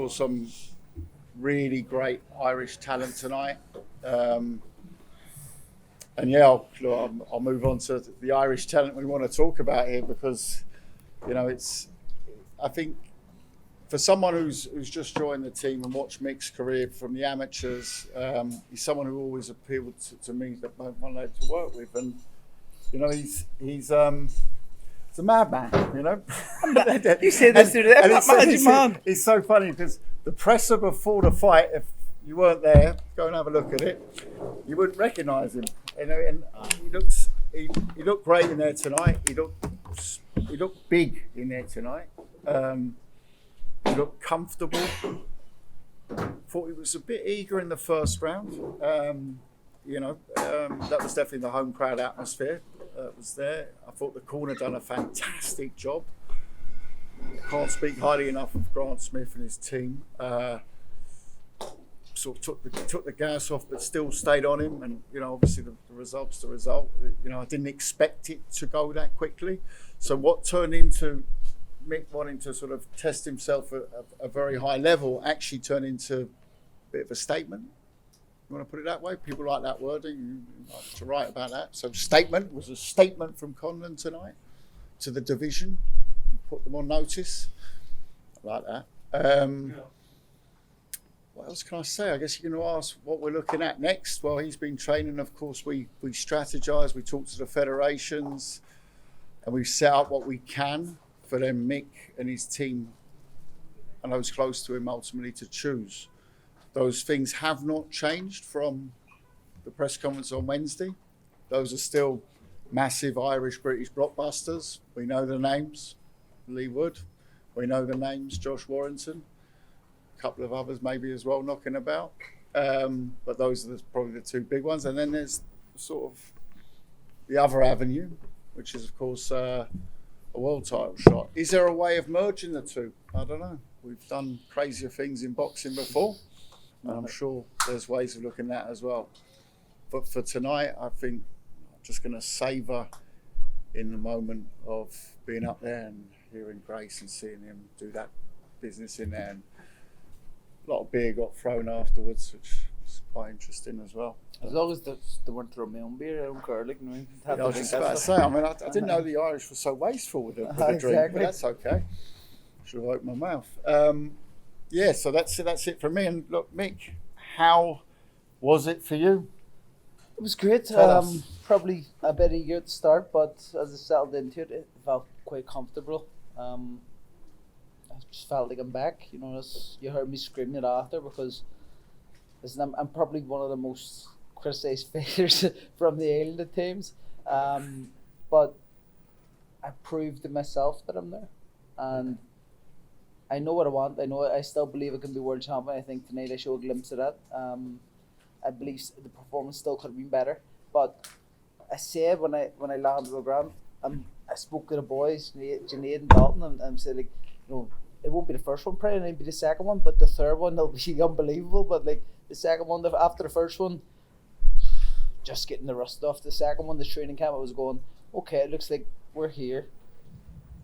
saw some really great Irish talent tonight. And yeah, I'll move on to the Irish talent we want to talk about here because, I think for someone who's just joined the team and watched Mick's career from the amateurs, he's someone who always appealed to me that I wanted to work with, and he's a madman, You say this to them, man. It's so funny because the presser before the fight, if you weren't there, go and have a look at it, you wouldn't recognise him. And he looked great in there tonight. He looked big in there tonight. He looked comfortable. Thought he was a bit eager in the first round. That was definitely the home crowd atmosphere that was there. I thought the corner done a fantastic job. Can't speak highly enough of Grant Smith and his team. Sort of took the gas off, but still stayed on him. And obviously the result's the result. I didn't expect it to go that quickly. So what turned into Mick wanting to sort of test himself at a very high level actually turned into a bit of a statement. You want to put it that way? People like that wording. You like to write about that. So statement was a statement from Conlan tonight to the division. Put them on notice. I like that. What else can I say? I guess you're going to ask what we're looking at next. Well, he's been training. Of course, we strategise. We talk to the federations, and we set up what we can for them, Mick and his team, and those close to him ultimately to choose. Those things have not changed from the press conference on Wednesday. Those are still massive Irish-British blockbusters. We know the names, Leigh Wood. We know the names, Josh Warrington. A couple of others maybe as well knocking about. But those are probably the two big ones. And then there's sort of the other avenue, which is, of course, a world title shot. Is there a way of merging the two? I don't know. We've done crazier things in boxing before, and I'm sure there's ways of looking at that as well. But for tonight, I think I'm just going to savour in the moment of being up there and hearing Grace and seeing him do that business in there. And a lot of beer got thrown afterwards, which was quite interesting as well. As long as they weren't throwing my own beer, I don't care. I was just about to say, I didn't know the Irish were so wasteful with the drink, but that's okay. Should have opened my mouth. So that's it from me. And look, Mick, how was it for you? It was great. Probably a bit eager at the start, but as I settled into it, it felt quite comfortable. I just felt like I'm back. You heard me screaming it after because I'm probably one of the most criticised fighters from the island at times. But I proved to myself that I'm there. And I know what I want. I still believe I can be world champion. I think tonight I showed a glimpse of that. I believe the performance still could have been better. But I said when I landed the ground, I spoke to the boys, Junaid and Dalton, and said, it won't be the first one, probably, it'll be the second one, but the third one will be unbelievable. But the second one, after the first one, just getting the rust off. The second one, the training camp, I was going, okay, it looks like we're here.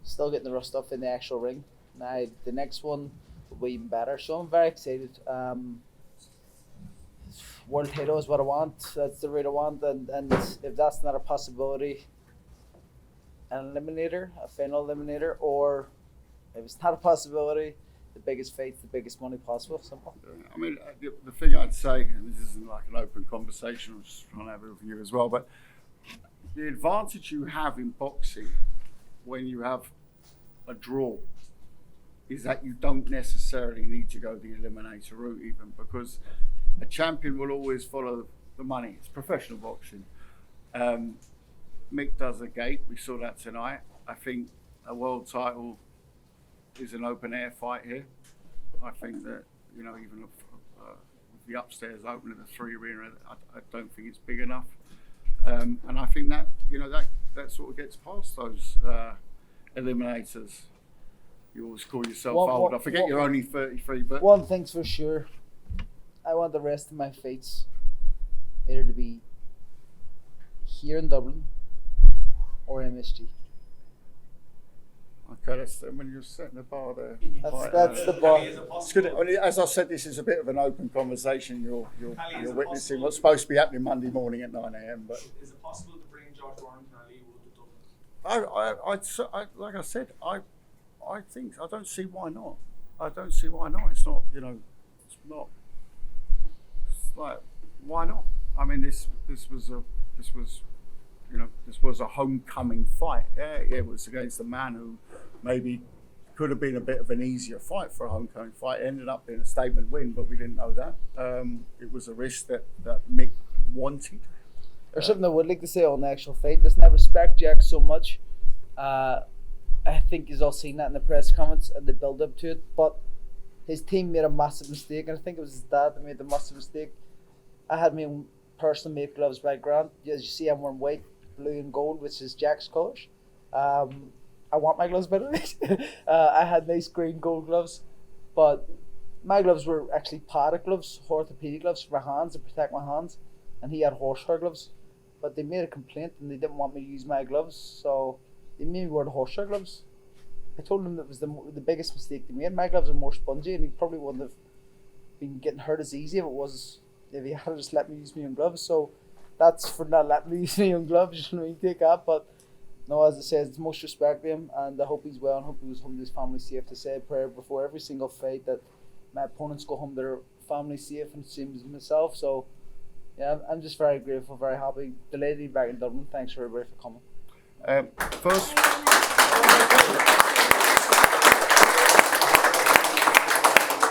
Still getting the rust off in the actual ring. Now, the next one will be even better. So I'm very excited. World title is what I want. That's the route I want. And if that's not a possibility, an eliminator, a final eliminator, or if it's not a possibility, the biggest fight, the biggest money possible. Simple. I mean, the thing I'd say, and this isn't like an open conversation, I'm just trying to have it with you as well, but the advantage you have in boxing when you have a draw is that you don't necessarily need to go the eliminator route even, because a champion will always follow the money. It's professional boxing. Mick does a gate. We saw that tonight. I think a world title is an open air fight here. I think that, even with the upstairs open at the 3 Arena, I don't think it's big enough. And I think that, that sort of gets past those eliminators. You always call yourself old. I forget you're only 33, but... One thing's for sure. I want the rest of my fights either to be here in Dublin or MSG. Okay, that's when you're setting the bar there. That's the bar. It's good. I mean, as I said, this is a bit of an open conversation. You're witnessing what's supposed to be happening Monday morning at 9 a.m. But is it possible to bring George Warrington or Leigh Wood to Dublin? I like I said, I think I don't see why not. I don't see why not. It's not, it's not. It's like, why not? I mean, this was a homecoming fight. Yeah, it was against a man who maybe could have been a bit of an easier fight for a homecoming fight. It ended up being a statement win, but we didn't know that. It was a risk that Mick wanted. Or something I would like to say on the actual fight. Listen, I respect Jack so much. I think he's all seen that in the press comments and the build up to it. But his team made a massive mistake, and I think it was his dad that made the massive mistake. I had my own personal made gloves by Grant. As you see, I'm wearing white, blue, and gold, which is Jack's colours. I want my gloves, by the way. I had nice green gold gloves, but my gloves were actually padded gloves, orthopedic gloves for my hands to protect my hands, and he had horsehair gloves. But they made a complaint and they didn't want me to use my gloves, so they made me wear the horsehair gloves. I told him that was the biggest mistake they made. My gloves are more spongy, and he probably wouldn't have been getting hurt as easy if he had just let me use my own gloves. So that's for not letting me use my own gloves. You take that. But no, as I said, it's most respect to him, and I hope he's well and hope he was home to his family safe. To say a prayer before every single fight that my opponents go home to their family safe, and same as myself. So yeah, I'm just very grateful, very happy, delighted to be back in Dublin. Thanks for everybody for coming. First,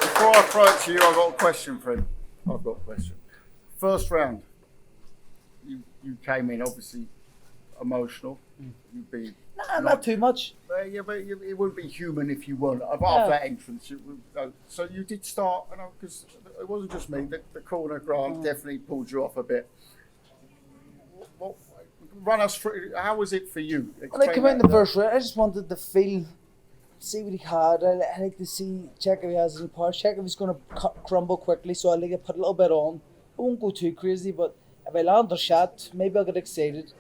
before I throw it to you, I've got a question for him. First round, you came in obviously emotional. You'd be not too much. Yeah, but it wouldn't be human if you weren't. After that entrance, so you did start. Because it wasn't just me. The corner Grant definitely pulled you off a bit. Run us through. How was it for you? When I came in the first round, I just wanted to see what he had. I like to check if he has any parts, check if he's going to crumble quickly. So I like to put a little bit on. I won't go too crazy, but if I land a shot, maybe I'll get excited.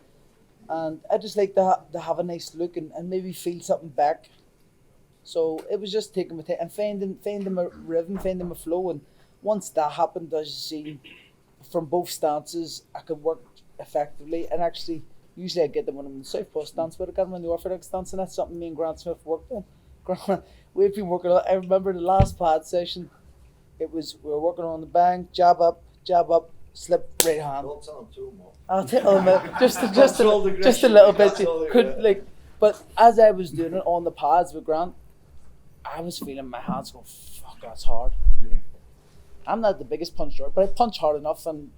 And I just like to have a nice look and maybe feel something back. So it was just taking my time and finding my rhythm, finding my flow. And once that happened, as you see, from both stances, I could work effectively. And actually, usually I get them when I'm in the southpaw stance, but I got them in the orthodox stance, and that's something me and Grant Smith worked on. We've been working on. I remember the last pad session. We were working on the bang, jab up, slip right hand. Don't tell him too much. I'll tell him just a little bit. But as I was doing it on the pads with Grant, I was feeling my hands go, fuck, that's hard. Yeah. I'm not the biggest puncher, but I punch hard enough, and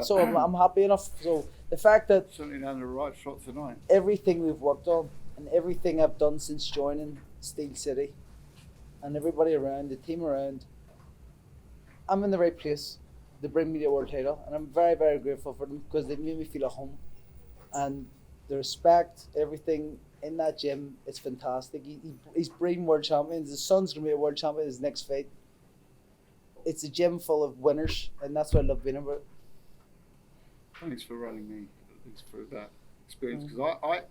so I'm happy enough. So the fact that certainly done the right shot tonight. Everything we've worked on and everything I've done since joining Steel City, and everybody around, the team around, I'm in the right place. They bring me the world title, and I'm very, very grateful for them because they made me feel at home. And the respect, everything in that gym, it's fantastic. He's breeding world champions. His son's going to be a world champion in his next fight. It's a gym full of winners, and that's what I love being about. Thanks for running me. Thanks for that experience. Because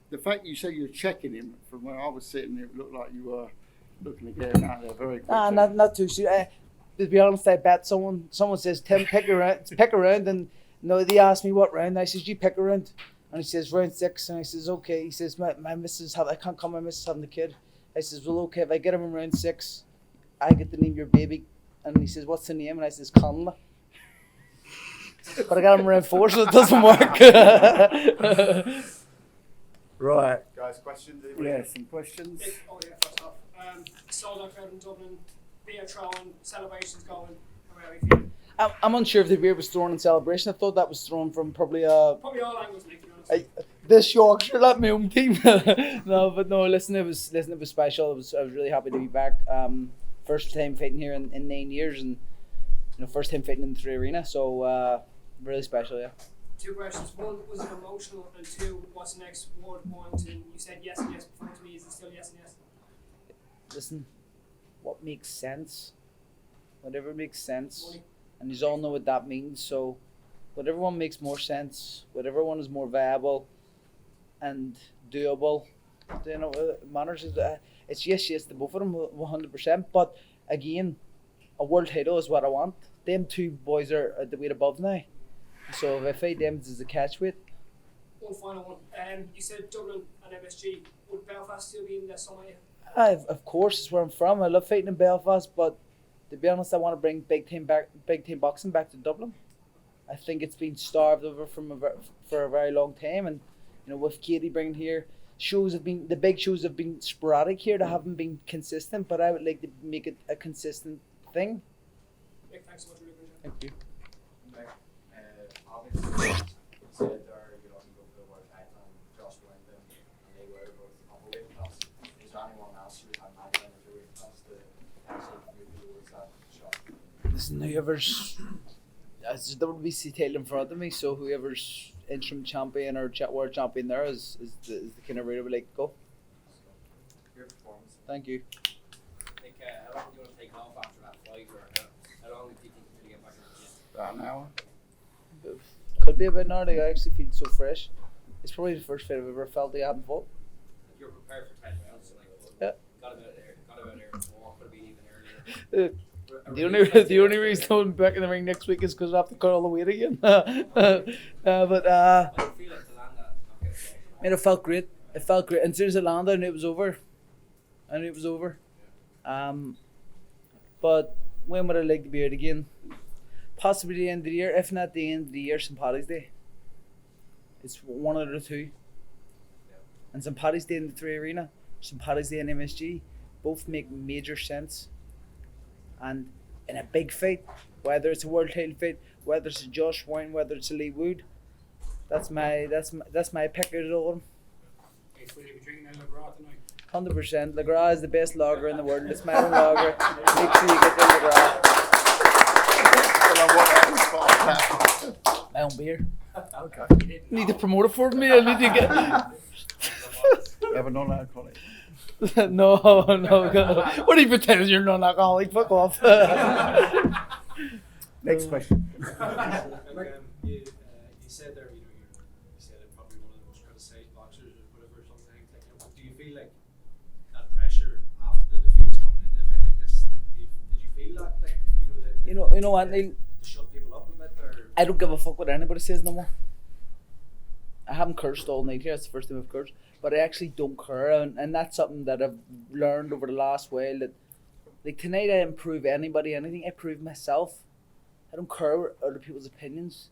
the fact you said you were checking him from where I was sitting, it looked like you were looking to get him out there very quickly. Not too soon. To be honest, I bet someone says, Tim, pick a round, and they asked me what round. I says, you pick a round. And he says, round 6. And I says, okay. He says, my missus, I can't come, my missus having the kid. I says, well, okay, if I get him in round 6, I get to name your baby. And he says, what's the name? And I says, Conlan. But I got him in round 4, so it doesn't work. Right. Guys, questions? Yeah, some questions. First off. Sold out crowd in Dublin, beer throwing, celebrations going. How are you feeling? I'm unsure if the beer was thrown in celebration. I thought that was thrown from probably all angles, Nick, to be honest. This Yorkshire, not my own team. Listen, it was special. I was really happy to be back. First time fighting here in 9 years, and first time fighting in the 3 Arena. So really special, yeah. 2 questions. 1, was it emotional? And 2, what's the next word Warrington? You said yes and yes before to me. Is it still yes and yes? Listen, what makes sense? Whatever makes sense. Money. And you all know what that means. So whatever one makes more sense, whatever one is more viable and doable, You know, manners is it's yes to both of them 100%. But again, a world title is what I want. Them two boys are at the weight above now, so if I fight them, this is a catch weight. One final one. You said Dublin and MSG. Would Belfast still be in there somewhere? Of course, it's where I'm from. I love fighting in Belfast, but to be honest, I want to bring big team boxing back to Dublin. I think it's been starved over for a very long time, and you know, with Katie bringing here, the big shows have been sporadic here. They haven't been consistent, but I would like to make it a consistent thing. Mick, thanks so much. Really appreciate it. Thank you. Obviously, you said there you don't go for the world title and Josh Warrington and they were both the upper weight class. Is there anyone else who would have Magdalene as a weight class to actually move towards that shot? Listen, whoever's as the WBC title in front of me, so whoever's interim champion or world champion there is the kind of route I would like to go. Your performance. Thank you. Like, how long do you want to take off after that fight, or how long do you think until you get back in the gym? About an hour. Could be a bit now. I actually feel so fresh. It's probably the first fight I've ever felt I haven't fought. Like, you're prepared for 10 rounds, so like, Yeah. got about there before, could have been even earlier. The only reason I'm back in the ring next week is because I have to cut all the weight again. What do you feel like to land that knockout? Man, it felt great. It felt great. And as soon as it landed, I knew it was over. But when would I like to be out again? Possibly the end of the year. If not the end of the year, St. Paddy's Day. It's one of the two. And St. Paddy's Day in the 3 Arena, St. Paddy's Day in MSG, both make major sense. And in a big fight, whether it's a world title fight, whether it's a Josh Warrington, whether it's a Leigh Wood, that's my pick out of all of them. Okay, so you'll be drinking that LeGras tonight? 100%. LeGras is the best lager in the world. It's my own lager. Make sure you get the LeGras. My own beer. Okay. Need to promote it for me. I need to get. You have a non-alcoholic. No. What are you pretending you're non-alcoholic? Fuck off. Next question. You said there, you said it probably one of the most criticised boxers or whatever sometimes. Like, do you feel like that pressure after the defeats coming into a fight like this? Like, did you feel that? Like, You know what, Neil? To shut people up a bit, or? I don't give a fuck what anybody says no more. I haven't cursed all night here. It's the first time I've cursed, but I actually don't care, and that's something that I've learned over the last while. That, like tonight, I didn't prove anybody anything. I proved myself. I don't care other people's opinions.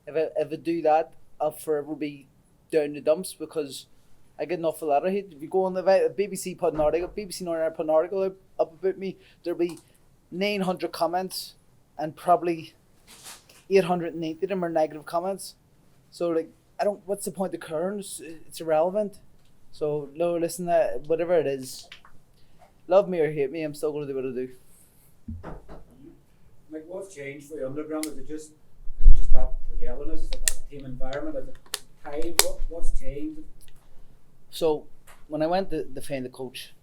If I do that, I'll forever be down the dumps because I get enough of that. I hate if you go on the BBC put an article, BBC Northern put an article up about me. There'll be 900 comments, and probably 880 of them are negative comments. So like, I don't. What's the point of caring? It's irrelevant. So no, listen. Whatever it is, love me or hate me, I'm still going to do what I do. Like, what's changed for the underground? Is it just that togetherness, that team environment, is it time? What's changed? So when I went to find the coach,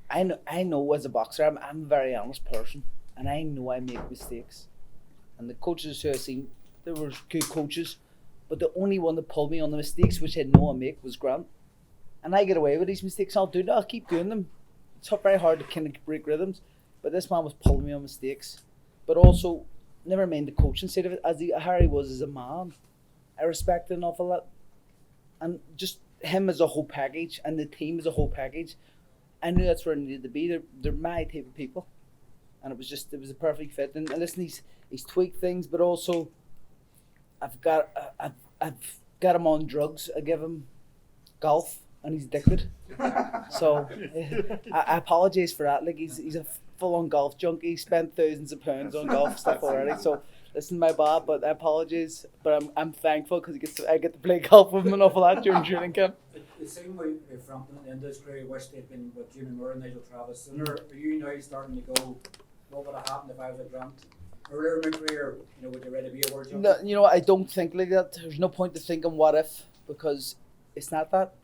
I know as a boxer, I'm a very honest person, and I know I make mistakes. And the coaches who I seen, they were good coaches, but the only one that pulled me on the mistakes, which I know I make, was Grant. And I get away with these mistakes. I'll do that. I'll keep doing them. It's not very hard to kind of break rhythms, but this man was pulling me on mistakes. But also, never mind the coaching side of it. As Harry was as a man, I respected an awful lot, and just him as a whole package, and the team as a whole package. I knew that's where I needed to be. They're my type of people, and it was a perfect fit. And listen, he's tweaked things, but also I've got him on drugs. I give him golf, and he's addicted. So I apologize for that. Like he's a full-on golf junkie. He spent thousands of pounds on golf stuff already. So listen, my bad, but I apologize. But I'm thankful because I get to play golf with him and awful lot during training camp. The same way from the industry, wish they'd been with Jimmy Moore and Nigel Travis sooner. Are you now starting to go, what would have happened if I was a Grant? Earlier in my career, would you rather be a world champion? No, I don't think like that. There's no point to thinking what if, because it's not that.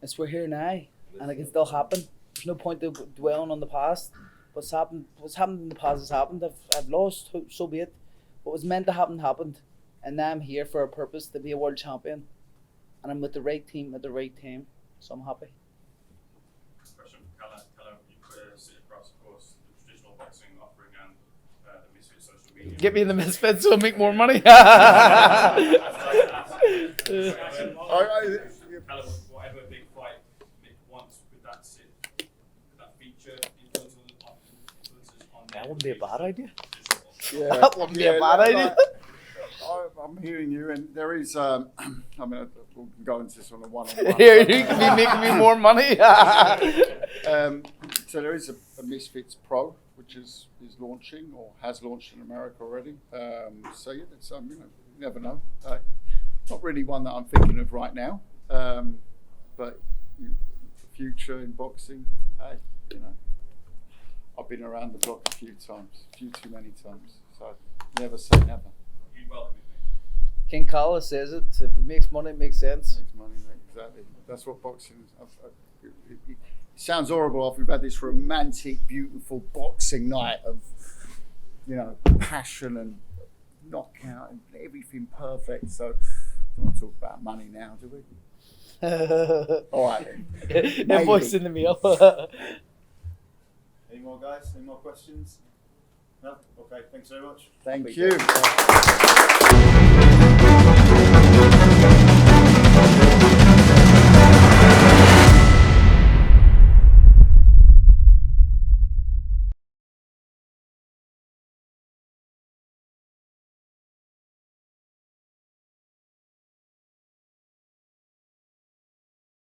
It's we're here now, and it can still happen. There's no point to dwelling on the past. What's happened in the past has happened. I've lost, so be it. What was meant to happen happened, and now I'm here for a purpose, to be a world champion. and I'm with the right team at the right time, so I'm happy. Question for Callum. You sit across, of course, the traditional boxing offering and the Misfit social media. Get me in the Misfits so I make more money. Callum, whatever big fight Mick wants, would that feature influences on That wouldn't be a bad idea. Yeah, That wouldn't be a bad idea. I'm hearing you, and there is. I mean, we'll go into this on a one-on-one. Here, you can be making me more money. So there is a Misfits Pro, which is launching or has launched in America already. So yeah, that's, you never know. Not really one that I'm thinking of right now, but the future in boxing, I've been around the block a few too many times. So never say never. You'd welcome it, King Carlos says it. If it makes money, it makes sense. Makes money, exactly. That's what boxing is. It sounds horrible after we've had this romantic, beautiful boxing night of, passion and knockout and everything perfect. So, don't want to talk about money now, do we? All right then. Invoice in the meal. Any more guys? Any more questions? No? Okay, thanks very much. Thank you.